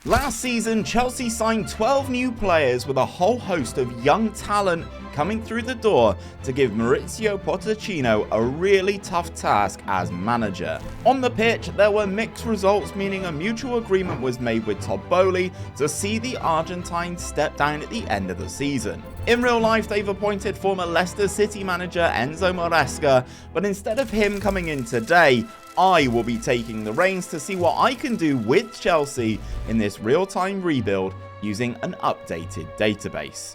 Last season, Chelsea signed 12 new players with a whole host of young talent coming through the door to give Maurizio Pochettino a really tough task as manager. On the pitch, there were mixed results, meaning a mutual agreement was made with Todd Bohley to see the Argentine step down at the end of the season. In real life, they've appointed former Leicester City manager Enzo Maresca, but instead of him coming in today, I will be taking the reins to see what I can do with Chelsea in this real-time rebuild using an updated database.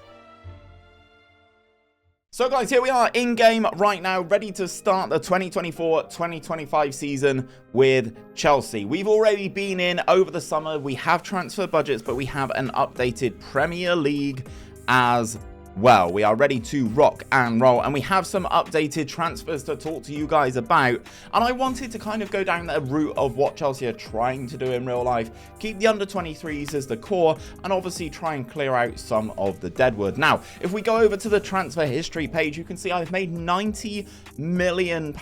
So guys, here we are in game right now, ready to start the 2024-2025 season with Chelsea. We've already been in over the summer. We have transfer budgets, but we have an updated Premier League as well. We are ready to rock and roll, and we have some updated transfers to talk to you guys about. And I wanted to kind of go down the route of what Chelsea are trying to do in real life, keep the under-23s as the core, and obviously try and clear out some of the deadwood. Now, if we go over to the transfer history page, you can see I've made £90 million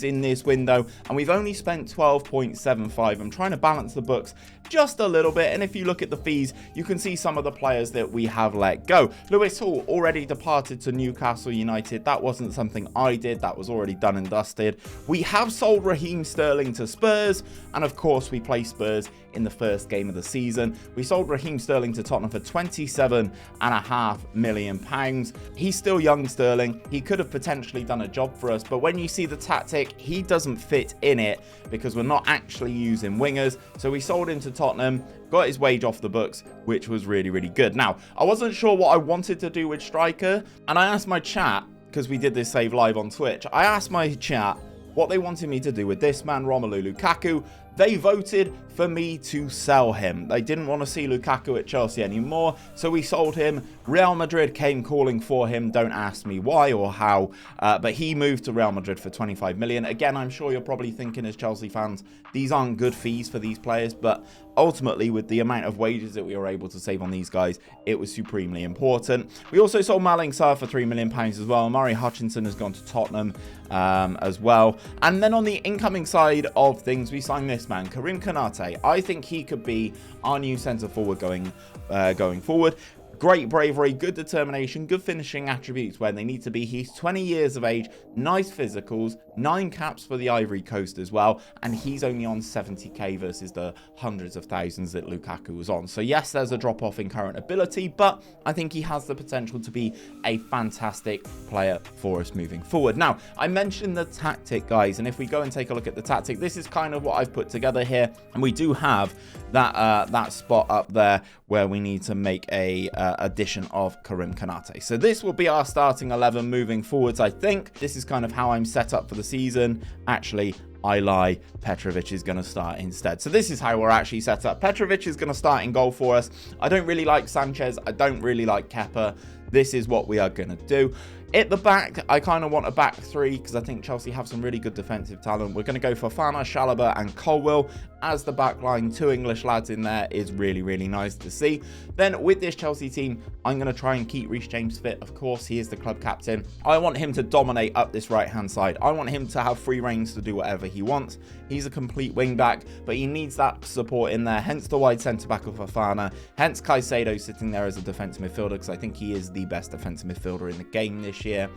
in this window, and we've only spent 12.75. I'm trying to balance the books just a little bit, and if you look at the fees, you can see some of the players that we have let go. 𝘼𝙗𝙤𝙪 already departed to Newcastle United. That wasn't something I did. That was already done and dusted. We have sold Raheem Sterling to Spurs, and of course we play Spurs in the first game of the season. We sold Raheem Sterling to Tottenham for £27.5 million. He's still young, Sterling. He could have potentially done a job for us, but when you see the tactic, he doesn't fit in it because we're not actually using wingers. So we sold him to Tottenham, got his wage off the books, which was really, really good. Now, I wasn't sure what I wanted to do with striker, and I asked my chat, because we did this save live on Twitch, I asked my chat what they wanted me to do with this man, Romelu Lukaku. They voted for me to sell him. They didn't want to see Lukaku at Chelsea anymore, so we sold him. Real Madrid came calling for him. Don't ask me why or how, but he moved to Real Madrid for 25 million. Again, I'm sure you're probably thinking as Chelsea fans, these aren't good fees for these players, but ultimately with the amount of wages that we were able to save on these guys, it was supremely important. We also sold Malang Sarr for £3 million as well. Murray Hutchinson has gone to Tottenham as well. And then on the incoming side of things, we signed this man, 𝘼𝙗𝙤𝙪. I think he could be our new centre forward going forward. Great bravery, good determination, good finishing attributes where they need to be. He's 20 years of age, nice physicals, 9 caps for the Ivory Coast as well, and he's only on 70k versus the hundreds of thousands that Lukaku was on. So yes, there's a drop off in current ability, but I think he has the potential to be a fantastic player for us moving forward. Now, I mentioned the tactic, guys, and if we go and take a look at the tactic, this is kind of what I've put together here, and we do have that spot up there where we need to make a addition of 𝘼𝙗𝙤𝙪. So this will be our starting 11 moving forwards. I think this is kind of how I'm set up for the season. Actually, I lie, Petrovic is going to start instead. So this is how we're actually set up. Petrovic is going to start in goal for us. I don't really like Sanchez. I don't really like Kepa. This is what we are going to do. At the back, I kind of want a back three because I think Chelsea have some really good defensive talent. We're going to go for Fofana, Chalobah and Colwill as the back line. 2 English lads in there is really, really nice to see. Then with this Chelsea team, I'm going to try and keep Reece James fit. Of course, he is the club captain. I want him to dominate up this right-hand side. I want him to have free reins to do whatever he wants. He's a complete wing-back, but he needs that support in there. Hence the wide centre-back of Fofana. Hence Caicedo sitting there as a defensive midfielder because I think he is the best defensive midfielder in the game this year.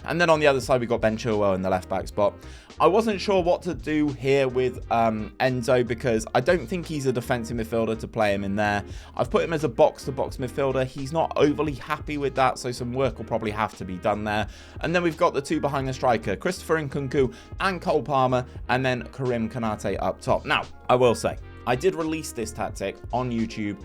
And then on the other side, we've got Ben Chilwell in the left-back spot. I wasn't sure what to do here with Enzo because I don't think he's a defensive midfielder to play him in there. I've put him as a box-to-box midfielder. He's not overly happy with that, so some work will probably have to be done there. And then we've got the 2 behind the striker, Christopher Nkunku and Cole Palmer, and then 𝘼𝙗𝙤𝙪 up top. Now, I will say, I did release this tactic on YouTube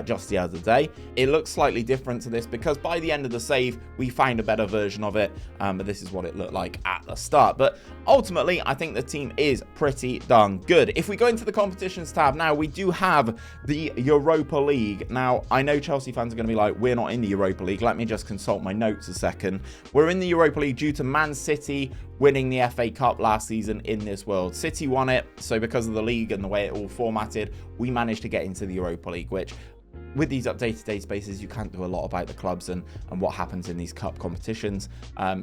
just the other day. It looks slightly different to this because by the end of the save, we found a better version of it, but this is what it looked like at the start. But ultimately, I think the team is pretty darn good. If we go into the competitions tab now, we do have the Europa League. Now, I know Chelsea fans are going to be like, we're not in the Europa League. Let me just consult my notes a second. We're in the Europa League due to Man City winning the FA Cup last season in this world. City won it, so because of the league and the way it all formatted, we managed to get into the Europa League, which with these updated databases, you can't do a lot about the clubs and what happens in these cup competitions.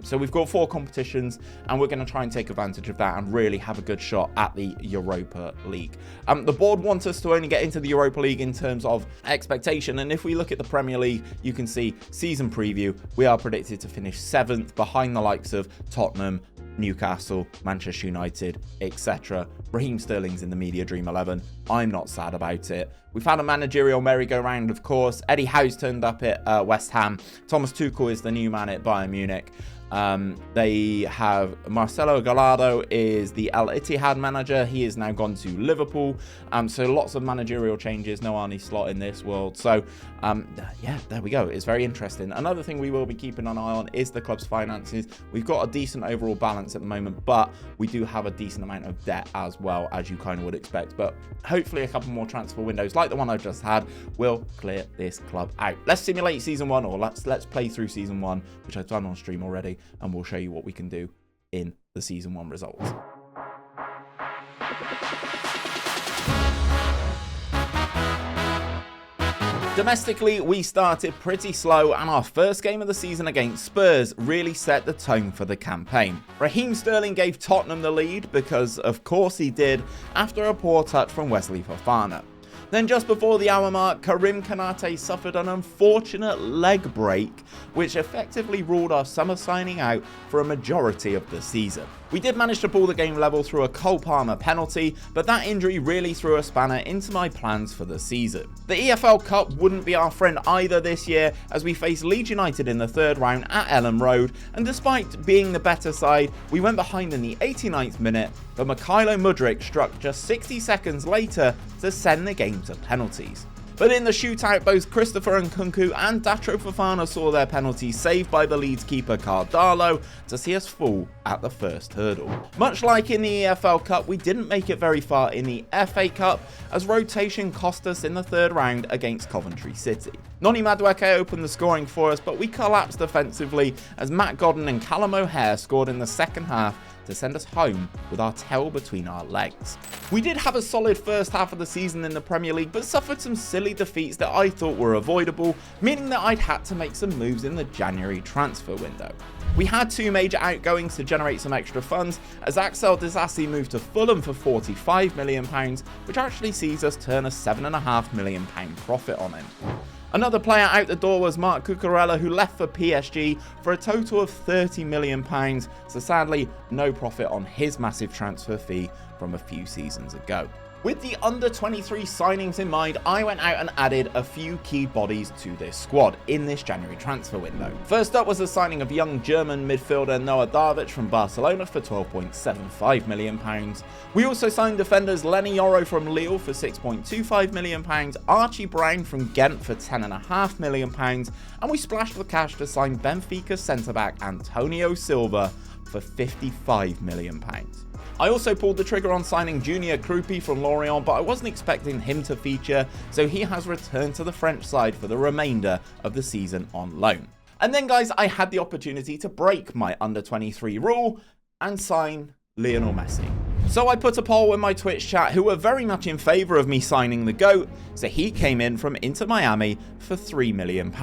So we've got 4 competitions, and we're going to try and take advantage of that and really have a good shot at the Europa League. The board wants us to only get into the Europa League in terms of expectation, and if we look at the Premier League, you can see season preview, we are predicted to finish 7th behind the likes of Tottenham, Newcastle, Manchester United, etc. Raheem Sterling's in the media dream 11. I'm not sad about it. We've had a managerial merry-go-round, of course. Eddie Howe's turned up at West Ham. Thomas Tuchel is the new man at Bayern Munich. They have Marcelo Gallardo is the 𝘼𝙗𝙤𝙕 manager. He is now gone to Liverpool. So lots of managerial changes. No Arne Slot in this world. So yeah, there we go. It's very interesting. Another thing we will be keeping an eye on is the club's finances. We've got a decent overall balance at the moment, but we do have a decent amount of debt as well, as you kind of would expect. But hopefully a couple more transfer windows like the one I just had will clear this club out. Let's simulate season 1, or let's play through season 1, which I've done on stream already, and we'll show you what we can do in the season 1 results. Domestically, we started pretty slow, and our first game of the season against Spurs really set the tone for the campaign. Raheem Sterling gave Tottenham the lead because, of course he did, after a poor touch from Wesley Fofana. Then just before the hour mark, Karim Konate suffered an unfortunate leg break, which effectively ruled our summer signing out for a majority of the season. We did manage to pull the game level through a 𝘼𝙗𝙤𝙪 penalty, but that injury really threw a spanner into my plans for the season. The EFL Cup wouldn't be our friend either this year, as we faced Leeds United in the 3rd round at Elland Road, and despite being the better side, we went behind in the 89th minute, but Mykhailo Mudryk struck just 60 seconds later to send the game to penalties. But in the shootout, both Christopher Nkunku and Datro Fofana saw their penalties saved by the Leeds keeper Cardalo to see us fall at the first hurdle. Much like in the EFL Cup, we didn't make it very far in the FA Cup, as rotation cost us in the 3rd round against Coventry City. Noni Madueke opened the scoring for us, but we collapsed defensively as Matt Godden and Callum O'Hare scored in the second half to send us home with our tail between our legs. We did have a solid first half of the season in the Premier League, but suffered some silly defeats that I thought were avoidable, meaning that I'd had to make some moves in the January transfer window. We had 2 major outgoings to generate some extra funds, as Axel Disasi moved to Fulham for £45 million, which actually sees us turn a £7.5 million profit on him. Another player out the door was Marc Cucurella, who left for PSG for a total of £30 million, so sadly no profit on his massive transfer fee from a few seasons ago. With the under-23 signings in mind, I went out and added a few key bodies to this squad in this January transfer window. First up was the signing of young German midfielder Noah Davic from Barcelona for £12.75 million. We also signed defenders Lenny Yoro from Lille for £6.25 million, Archie Brown from Ghent for £10.5 million, and we splashed the cash to sign Benfica centre-back Antonio Silva for £55 million. I also pulled the trigger on signing Junior Krupi from Lorient, but I wasn't expecting him to feature, so he has returned to the French side for the remainder of the season on loan. And then guys, I had the opportunity to break my under-23 rule and sign Lionel Messi. So I put a poll in my Twitch chat who were very much in favour of me signing the GOAT, so he came in from Inter Miami for £3 million.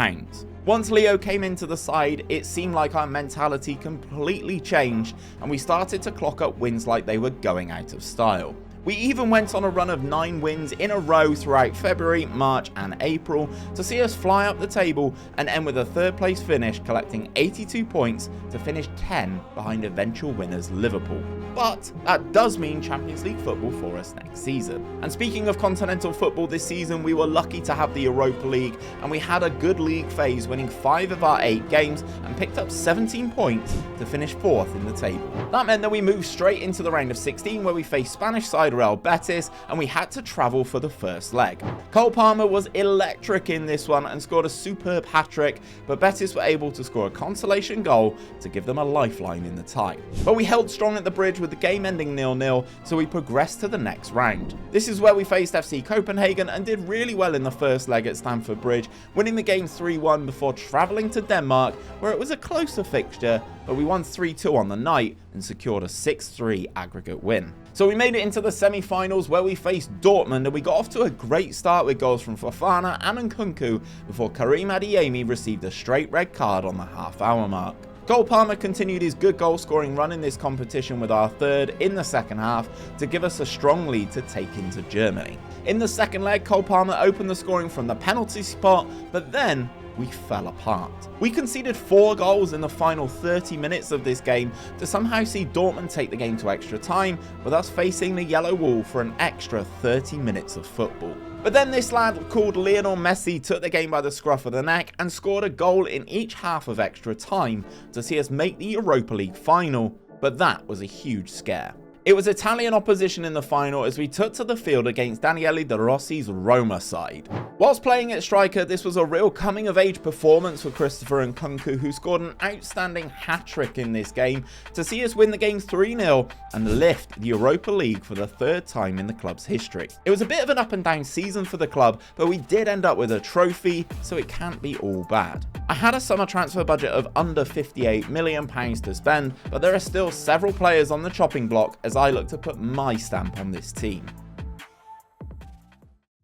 Once Leo came into the side, it seemed like our mentality completely changed and we started to clock up wins like they were going out of style. We even went on a run of 9 wins in a row throughout February, March and April to see us fly up the table and end with a 3rd place finish, collecting 82 points to finish 10 behind eventual winners Liverpool. But that does mean Champions League football for us next season. And speaking of continental football this season, we were lucky to have the Europa League, and we had a good league phase, winning 5 of our 8 games and picked up 17 points to finish 4th in the table. That meant that we moved straight into the round of 16 where we faced Spanish side Real Betis, and we had to travel for the first leg. 𝘼𝙗𝙤𝙪 was electric in this one and scored a superb hat-trick, but Betis were able to score a consolation goal to give them a lifeline in the tie. But we held strong at the bridge, Bridge with the game ending 0-0, so we progressed to the next round. This is where we faced FC Copenhagen and did really well in the first leg at Stamford Bridge, winning the game 3-1 before travelling to Denmark, where it was a closer fixture, but we won 3-2 on the night and secured a 6-3 aggregate win. So we made it into the semi-finals where we faced Dortmund, and we got off to a great start with goals from Fofana and Nkunku before 𝘼𝙗𝙤𝙈 received a straight red card on the half-hour mark. Cole Palmer continued his good goal-scoring run in this competition with our third in the second half to give us a strong lead to take into Germany. In the second leg, Cole Palmer opened the scoring from the penalty spot, but then we fell apart. We conceded 4 goals in the final 30 minutes of this game to somehow see Dortmund take the game to extra time, with us facing the yellow wall for an extra 30 minutes of football. But then this lad called Lionel Messi took the game by the scruff of the neck and scored a goal in each half of extra time to see us make the Europa League final, but that was a huge scare. It was Italian opposition in the final as we took to the field against Daniele De Rossi's Roma side. Whilst playing at striker, this was a real coming-of-age performance for Christopher Nkunku, who scored an outstanding hat-trick in this game to see us win the game 3-0 and lift the Europa League for the 3rd time in the club's history. It was a bit of an up-and-down season for the club, but we did end up with a trophy, so it can't be all bad. I had a summer transfer budget of under £58 million to spend, but there are still several players on the chopping block as I look to put my stamp on this team.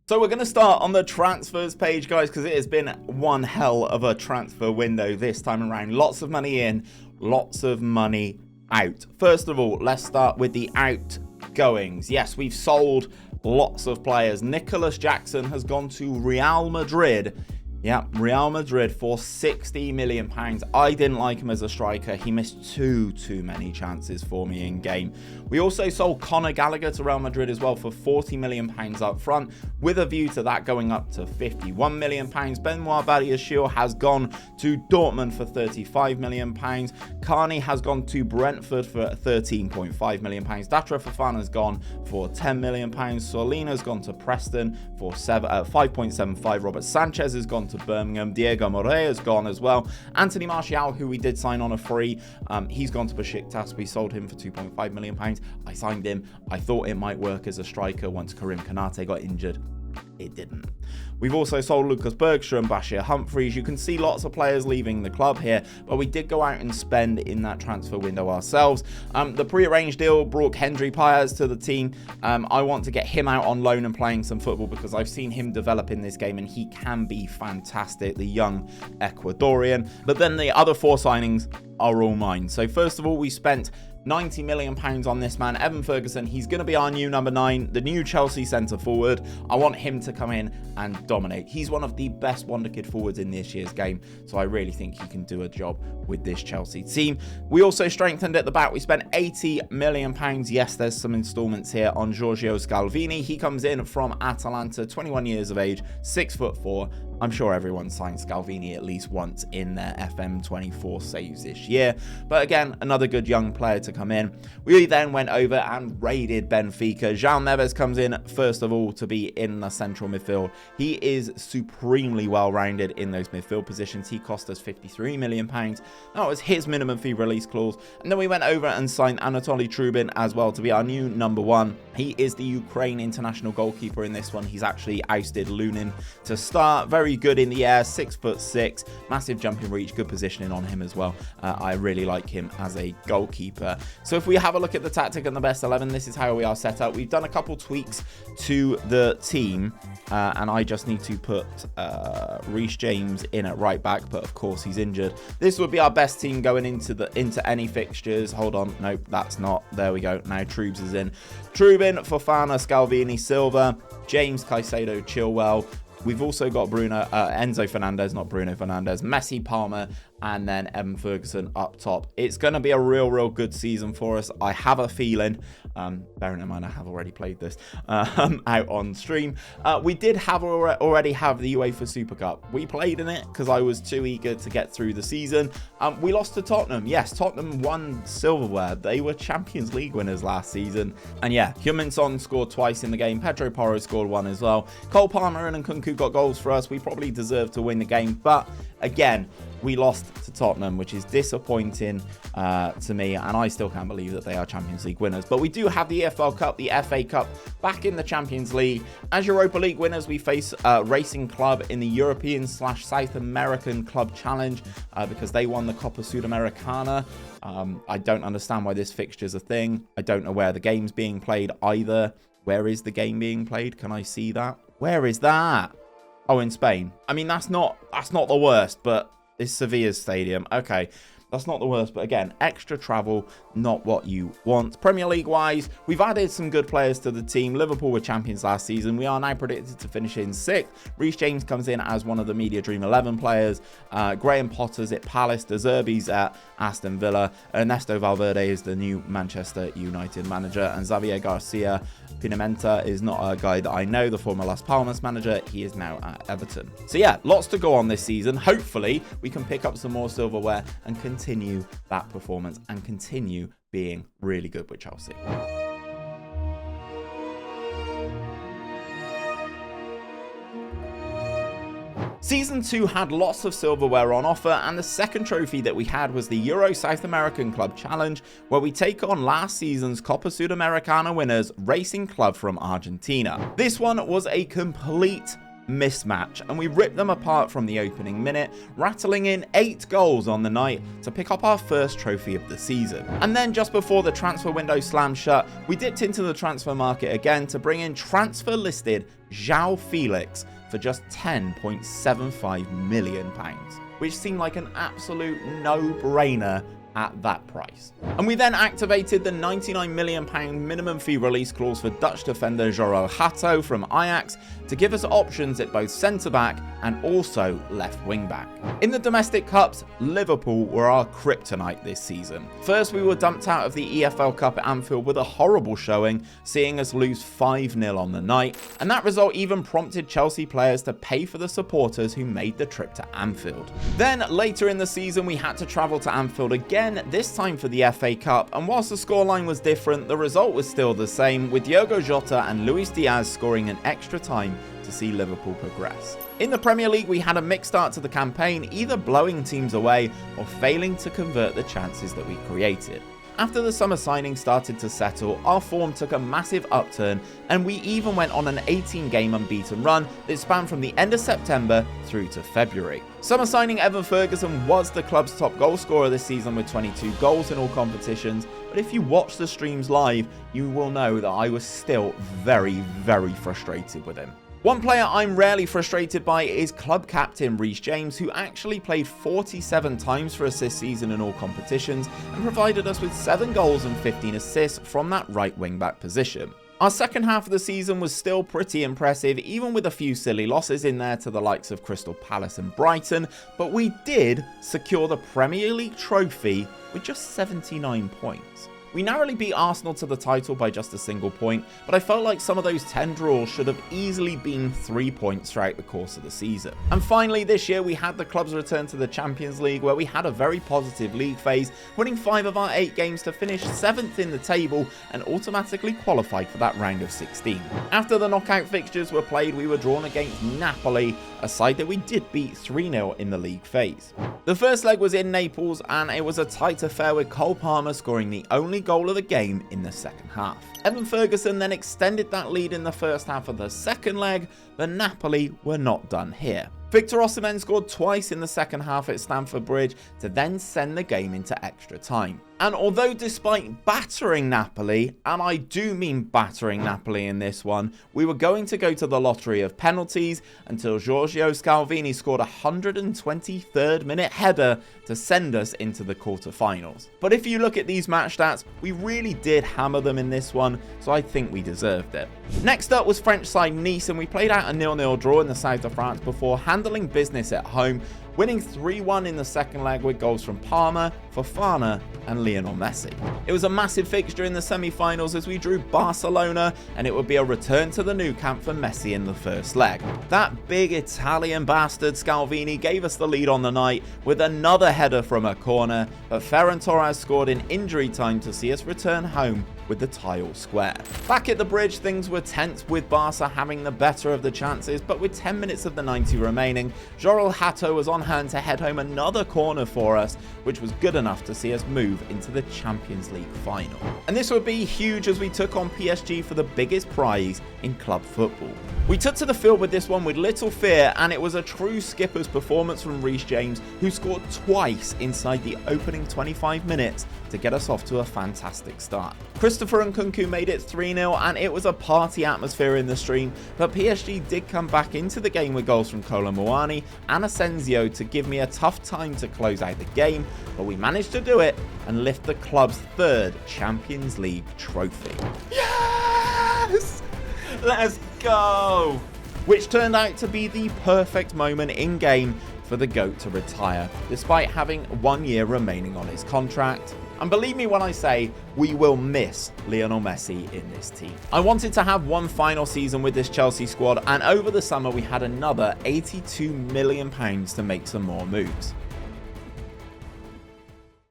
So we're going to start on the transfers page, guys, because it has been one hell of a transfer window this time around. Lots of money in, lots of money out. First of all, let's start with the outgoings. Yes, we've sold lots of players. Nicholas Jackson has gone to Real Madrid. Yeah, Real Madrid for £60 million. I didn't like him as a striker. He missed too many chances for me in game. We also sold Conor Gallagher to Real Madrid as well for £40 million up front, with a view to that going up to £51 million. Benoit Badiashile has gone to Dortmund for £35 million. Carney has gone to Brentford for £13.5 million. Datra Fofana has gone for £10 million. Solina's gone to Preston for 5.75. Robert Sanchez has gone to Birmingham. Diego Moreira has gone as well. Anthony Martial, who we did sign on a free, he's gone to Besiktas. We sold him for £2.5 million. I signed him. I thought it might work as a striker once Karim Konate got injured. It didn't. We've also sold Lucas Bergstrom, Bashir Humphreys. You can see lots of players leaving the club here, but we did go out and spend in that transfer window ourselves. The pre-arranged deal brought Hendry Paez to the team. I want to get him out on loan and playing some football because I've seen him develop in this game and he can be fantastic, the young Ecuadorian. But then the other 4 signings are all mine. So first of all, we spent £90 million on this man, Evan Ferguson. He's going to be our new number 9, the new Chelsea centre forward. I want him to come in and dominate. He's one of the best wonder kid forwards in this year's game, so I really think he can do a job with this Chelsea team. We also strengthened at the back. We spent £80 million. Yes, there's some instalments here on Giorgio Scalvini. He comes in from Atalanta, 21 years of age, 6'4". I'm sure everyone signed Scalvini at least once in their FM24 saves this year. But again, another good young player to come in. We then went over and raided Benfica. João Neves comes in first of all to be in the central midfield. He is supremely well-rounded in those midfield positions. He cost us £53 million. That was his minimum fee release clause. And then we went over and signed Anatoly Trubin as well to be our new number 1. He is the Ukraine international goalkeeper in this one. He's actually ousted Lunin to start. Very good in the air, 6'6", massive jumping reach, good positioning on him as well. I really like him as a goalkeeper. So if we have a look at the tactic and the best 11, this is how we are set up. We've done a couple tweaks to the team, and I just need to put Reece James in at right back, but of course he's injured. This would be our best team going into any fixtures. Hold on, nope, that's not. There we go. Now Trubes is in. Trubin, Fofana, Scalvini, Silva, James, Caicedo, Chilwell. We've also got Enzo Fernandez, not Bruno Fernandes, Messi, Palmer, and then Evan Ferguson up top. It's going to be a real good season for us. I have a feeling, bearing in mind I have already played this out on stream. We did already have the UEFA Super Cup. We played in it because I was too eager to get through the season. We lost to Tottenham. Yes, Tottenham won silverware. They were Champions League winners last season. And yeah, Heung-min Son scored twice in the game. Pedro Porro scored 1 as well. Cole Palmer and Nkunku got goals for us. We probably deserved to win the game, but again, we lost to Tottenham, which is disappointing to me, and I still can't believe that they are Champions League winners. But we do have the EFL Cup, the FA Cup back in the Champions League. As Europa League winners, we face Racing Club in the European/South American Club Challenge because they won the Copa Sudamericana. I don't understand why this fixture is a thing. I don't know where the game's being played either. Where is the game being played? Can I see that? Where is that? Oh, in Spain. I mean, that's not the worst, but it's Sevilla's stadium. Okay, that's not the worst, but again, extra travel, not what you want. Premier League wise, we've added some good players to the team. Liverpool were champions last season. We are now predicted to finish in 6th. 𝘼𝙗𝙤𝙪 comes in as one of the Media Dream 11 players. Graham Potter's at Palace. De Zerbi's at Aston Villa. Ernesto Valverde is the new Manchester United manager. And Xavier Garcia Pimenta is not a guy that I know, the former Las Palmas manager. He is now at Everton. So yeah, lots to go on this season. Hopefully, we can pick up some more silverware and continue that performance and continue being really good with Chelsea. Season 2 had lots of silverware on offer, and the second trophy that we had was the Euro South American Club Challenge, where we take on last season's Copa Sudamericana winners, Racing Club from Argentina. This one was a complete mismatch, and we ripped them apart from the opening minute, rattling in 8 goals on the night to pick up our first trophy of the season. And then just before the transfer window slammed shut, we dipped into the transfer market again to bring in transfer listed João Felix for just £10.75 million, which seemed like an absolute no-brainer at that price. And we then activated the £99 million minimum fee release clause for Dutch defender 𝘼𝙗𝙤𝙪 from Ajax to give us options at both centre-back and also left wing-back. In the domestic cups, Liverpool were our kryptonite this season. First, we were dumped out of the EFL Cup at Anfield with a horrible showing, seeing us lose 5-0 on the night, and that result even prompted Chelsea players to pay for the supporters who made the trip to Anfield. Then, later in the season, we had to travel to Anfield again, this time for the FA Cup, and whilst the scoreline was different, the result was still the same, with Diogo Jota and Luis Diaz scoring in extra time to see Liverpool progress. In the Premier League, we had a mixed start to the campaign, either blowing teams away or failing to convert the chances that we created. After the summer signing started to settle, our form took a massive upturn, and we even went on an 18-game unbeaten run that spanned from the end of September through to February. Summer signing Evan Ferguson was the club's top goal scorer this season with 22 goals in all competitions, but if you watch the streams live, you will know that I was still very, very frustrated with him. One player I'm rarely frustrated by is club captain 𝘼𝙗𝙤𝙪, who actually played 47 times for us this season in all competitions and provided us with 7 goals and 15 assists from that right wing-back position. Our second half of the season was still pretty impressive, even with a few silly losses in there to the likes of Crystal Palace and Brighton, but we did secure the Premier League trophy with just 79 points. We narrowly beat Arsenal to the title by just a single point, but I felt like some of those 10 draws should have easily been 3 points throughout the course of the season. And finally, this year we had the club's return to the Champions League, where we had a very positive league phase, winning 5 of our 8 games to finish 7th in the table and automatically qualified for that round of 16. After the knockout fixtures were played, we were drawn against Napoli, a side that we did beat 3-0 in the league phase. The first leg was in Naples, and it was a tight affair, with Cole Palmer scoring the only goal of the game in the second half. Evan Ferguson then extended that lead in the first half of the second leg, but Napoli were not done here. Victor Osimhen scored twice in the second half at Stamford Bridge to then send the game into extra time. And although despite battering Napoli, and I do mean battering Napoli in this one, we were going to go to the lottery of penalties until Giorgio Scalvini scored a 123rd minute header to send us into the quarterfinals. But if you look at these match stats, we really did hammer them in this one, so I think we deserved it. Next up was French side Nice, and we played out a 0-0 draw in the south of France before handling business at home, winning 3-1 in the second leg with goals from Palmer, Fofana and Lionel Messi. It was a massive fixture in the semi-finals as we drew Barcelona, and it would be a return to the Nou Camp for Messi in the first leg. That big Italian bastard Scalvini gave us the lead on the night with another header from a corner, but Ferran Torres scored in injury time to see us return home with the tile square. Back at the bridge, things were tense with Barca having the better of the chances, but with 10 minutes of the 90 remaining, 𝘼𝙗𝙤𝙪 was on hand to head home another corner for us, which was good enough to see us move into the Champions League final. And this would be huge as we took on PSG for the biggest prize in club football. We took to the field with this one with little fear, and it was a true skipper's performance from 𝘼𝙗𝙤𝙪, who scored twice inside the opening 25 minutes to get us off to a fantastic start. Christopher and 𝘼𝙗𝙤 made it 3-0, and it was a party atmosphere in the stream, but PSG did come back into the game with goals from 𝘼𝙗𝙤 Muani and Asensio to give me a tough time to close out the game, but we managed to do it and lift the club's third Champions League trophy. Yes! Let's go! Which turned out to be the perfect moment in game for the GOAT to retire, despite having 1 year remaining on his contract. And believe me when I say, we will miss Lionel Messi in this team. I wanted to have one final season with this Chelsea squad, and over the summer we had another £82 million to make some more moves.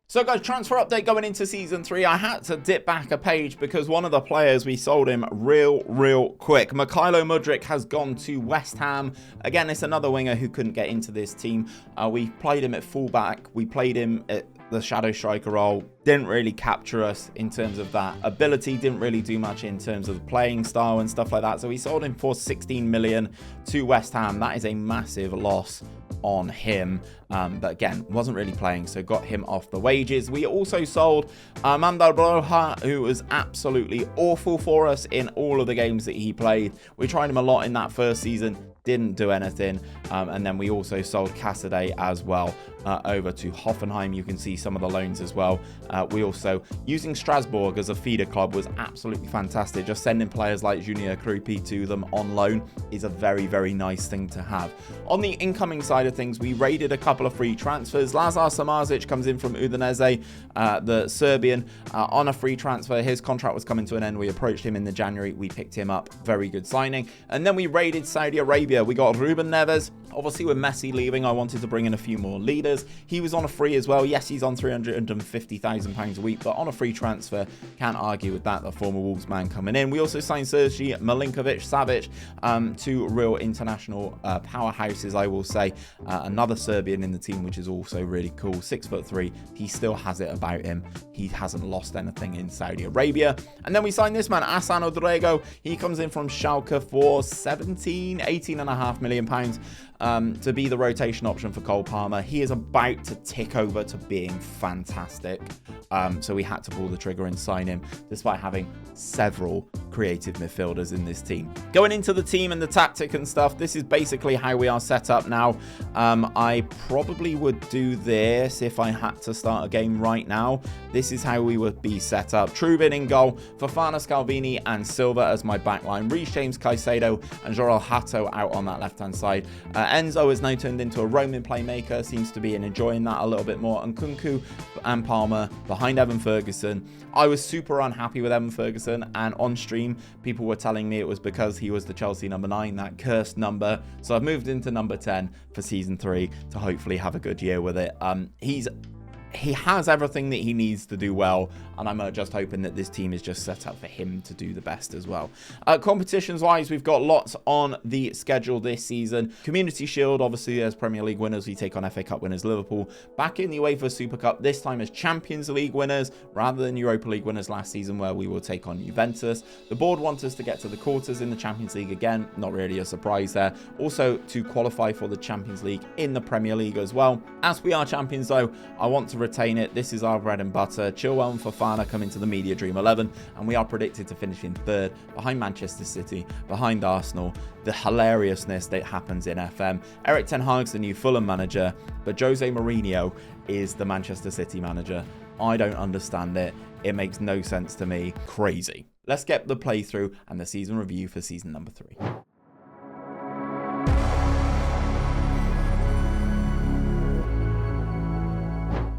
So guys, transfer update going into season 3. I had to dip back a page because one of the players, we sold him real quick. 𝘼𝙗𝙤𝙪 Mudryk has gone to West Ham. Again, it's another winger who couldn't get into this team. We played him at fullback. We played him at the shadow striker role. Didn't really capture us in terms of that ability, didn't really do much in terms of the playing style and stuff like that. So we sold him for 16 million to West Ham. That is a massive loss on him, but again, wasn't really playing, so got him off the wages. We also sold Armando Broja, who was absolutely awful for us in all of the games that he played. We tried him a lot in that first season, didn't do anything, and then we also sold Casadei as well over to Hoffenheim. You can see some of the loans as well. We also, using Strasbourg as a feeder club was absolutely fantastic. Just sending players like Junior Krupi to them on loan is a very nice thing to have. On the incoming side of things, we raided a couple of free transfers. Lazar Samasic comes in from Udinese, the Serbian, on a free transfer. His contract was coming to an end. We approached him in the January. We picked him up. Very good signing. And then we raided Saudi Arabia. We got Ruben Neves. Obviously, with Messi leaving, I wanted to bring in a few more leaders. He was on a free as well. Yes, he's on £350,000 a week, but on a free transfer, can't argue with that. The former Wolves man coming in. We also signed Sergej Milinkovic-Savic, two real international powerhouses, I will say. Another Serbian in the team, which is also really cool. 6'3". He still has it about him. He hasn't lost anything in Saudi Arabia. And then we signed this man, Hassan Odrego. He comes in from Schalke for £18.5 million. To be the rotation option for Cole Palmer. He is about to tick over to being fantastic. So we had to pull the trigger and sign him, despite having several creative midfielders in this team. Going into the team and the tactic and stuff, this is basically how we are set up now. I probably would do this if I had to start a game right now. This is how we would be set up. Trubin in goal, Fofana, Scalvini and Silva as my backline. 𝘼𝙗𝙤𝙪, Caicedo and 𝘼𝙗𝙤𝙪 out on that left-hand side. Enzo is now turned into a roaming playmaker, seems to be enjoying that a little bit more. And 𝘼𝙗𝙤 and Palmer behind Evan Ferguson. I was super unhappy with Evan Ferguson, and on stream, people were telling me it was because he was the Chelsea number 9, that cursed number. So I've moved into number 10 for season 3 to hopefully have a good year with it. He has everything that he needs to do well, and I'm just hoping that this team is just set up for him to do the best as well. Competitions-wise, we've got lots on the schedule this season. Community Shield, obviously, as Premier League winners, we take on FA Cup winners Liverpool. Back in the UEFA Super Cup, this time as Champions League winners, rather than Europa League winners last season, where we will take on Juventus. The board wants us to get to the quarters in the Champions League again. Not really a surprise there. Also, to qualify for the Champions League in the Premier League as well. As we are champions, though, I want to retain it. This is our bread and butter. Chilwell and Fofana come into the Media Dream 11, and we are predicted to finish in 3rd, behind Manchester City, behind Arsenal. The hilariousness that happens in FM. Erik ten Hag's the new Fulham manager, but Jose Mourinho is the Manchester City manager. I don't understand it. It makes no sense to me. Crazy. Let's get the playthrough and the season review for season number 3.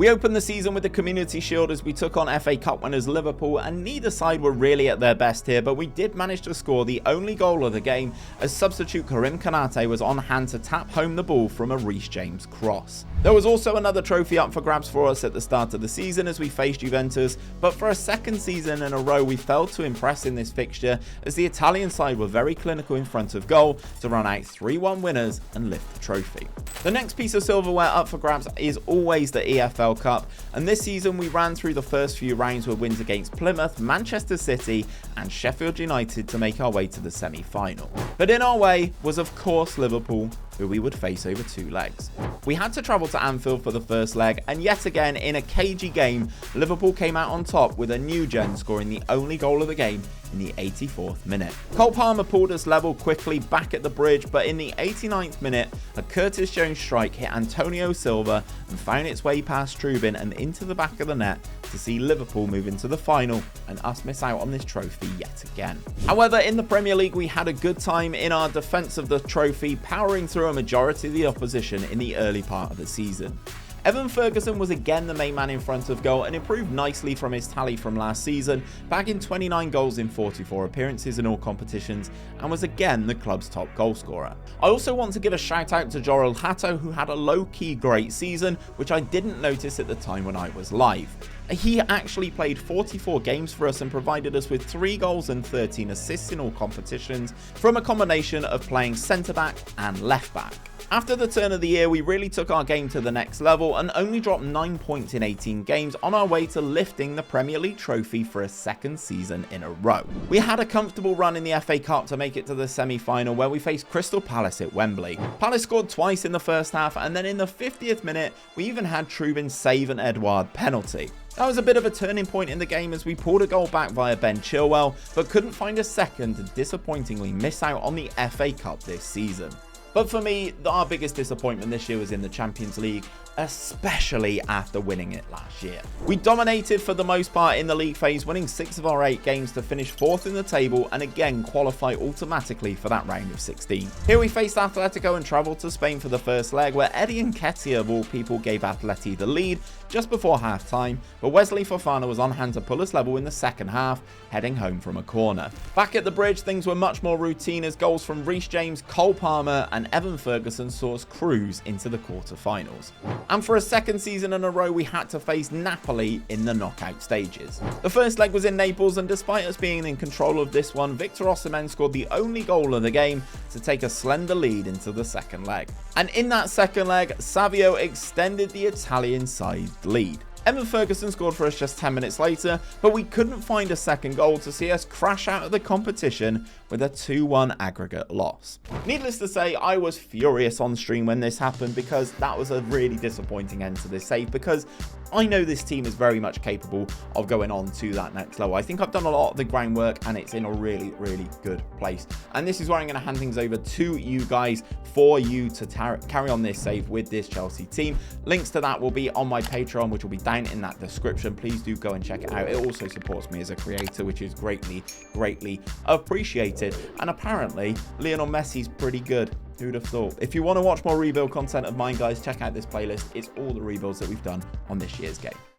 We opened the season with the Community Shield as we took on FA Cup winners Liverpool, and neither side were really at their best here, but we did manage to score the only goal of the game as substitute 𝘼𝙗𝙤𝙪 was on hand to tap home the ball from a Reece James cross. There was also another trophy up for grabs for us at the start of the season as we faced Juventus, but for a second season in a row we failed to impress in this fixture as the Italian side were very clinical in front of goal to run out 3-1 winners and lift the trophy. The next piece of silverware up for grabs is always the EFL Cup, and this season we ran through the first few rounds with wins against Plymouth, Manchester City and Sheffield United to make our way to the semi-final. But in our way was of course Liverpool, who we would face over 2 legs. We had to travel to Anfield for the first leg, and yet again in a cagey game, Liverpool came out on top with a new gen scoring the only goal of the game in the 84th minute. 𝘼𝙗𝙤𝙪 pulled us level quickly back at the bridge, but in the 89th minute, a Curtis Jones strike hit Antonio Silva and found its way past 𝘼𝙗𝙤 and into the back of the net to see Liverpool move into the final and us miss out on this trophy yet again. However, in the Premier League, we had a good time in our defence of the trophy, powering through a majority of the opposition in the early part of the season. Evan Ferguson was again the main man in front of goal and improved nicely from his tally from last season, bagging 29 goals in 44 appearances in all competitions and was again the club's top goal scorer. I also want to give a shout out to 𝘼𝙗𝙁, who had a low-key great season, which I didn't notice at the time when I was live. He actually played 44 games for us and provided us with 3 goals and 13 assists in all competitions from a combination of playing centre-back and left-back. After the turn of the year, we really took our game to the next level and only dropped 9 points in 18 games on our way to lifting the Premier League trophy for a second season in a row. We had a comfortable run in the FA Cup to make it to the semi-final where we faced Crystal Palace at Wembley. Palace scored twice in the first half, and then in the 50th minute, we even had 𝘼𝙗𝙤𝙪 save an 𝘼𝙗𝙗 penalty. That was a bit of a turning point in the game as we pulled a goal back via Ben Chilwell, but couldn't find a second to disappointingly miss out on the FA Cup this season. But for me, our biggest disappointment this year was in the Champions League, especially after winning it last year. We dominated for the most part in the league phase, winning 6 of our 8 games to finish 4th in the table and again qualify automatically for that round of 16. Here we faced Atletico and travelled to Spain for the first leg, where Eddie Nketiah of all people gave Atleti the lead just before half time, but Wesley Fofana was on hand to pull us level in the second half, heading home from a corner. Back at the bridge, things were much more routine as goals from Reece James, 𝘼𝙗𝙁𝙁 and Evan Ferguson saw us cruise into the quarter-finals. And for a second season in a row, we had to face Napoli in the knockout stages. The first leg was in Naples, and despite us being in control of this one, Victor Osimhen scored the only goal of the game to take a slender lead into the second leg. And in that second leg, Savio extended the Italian side's lead. Evan Ferguson scored for us just 10 minutes later, but we couldn't find a second goal to see us crash out of the competition with a 2-1 aggregate loss. Needless to say, I was furious on stream when this happened because that was a really disappointing end to this save, because I know this team is very much capable of going on to that next level. I think I've done a lot of the groundwork and it's in a really, really good place. And this is where I'm going to hand things over to you guys for you to carry on this save with this Chelsea team. Links to that will be on my Patreon, which will be down in that description. Please do go and check it out. It also supports me as a creator, which is greatly, greatly appreciated. And apparently, Lionel Messi's pretty good. Who'd have thought? If you want to watch more rebuild content of mine, guys, check out this playlist. It's all the rebuilds that we've done on this year's game.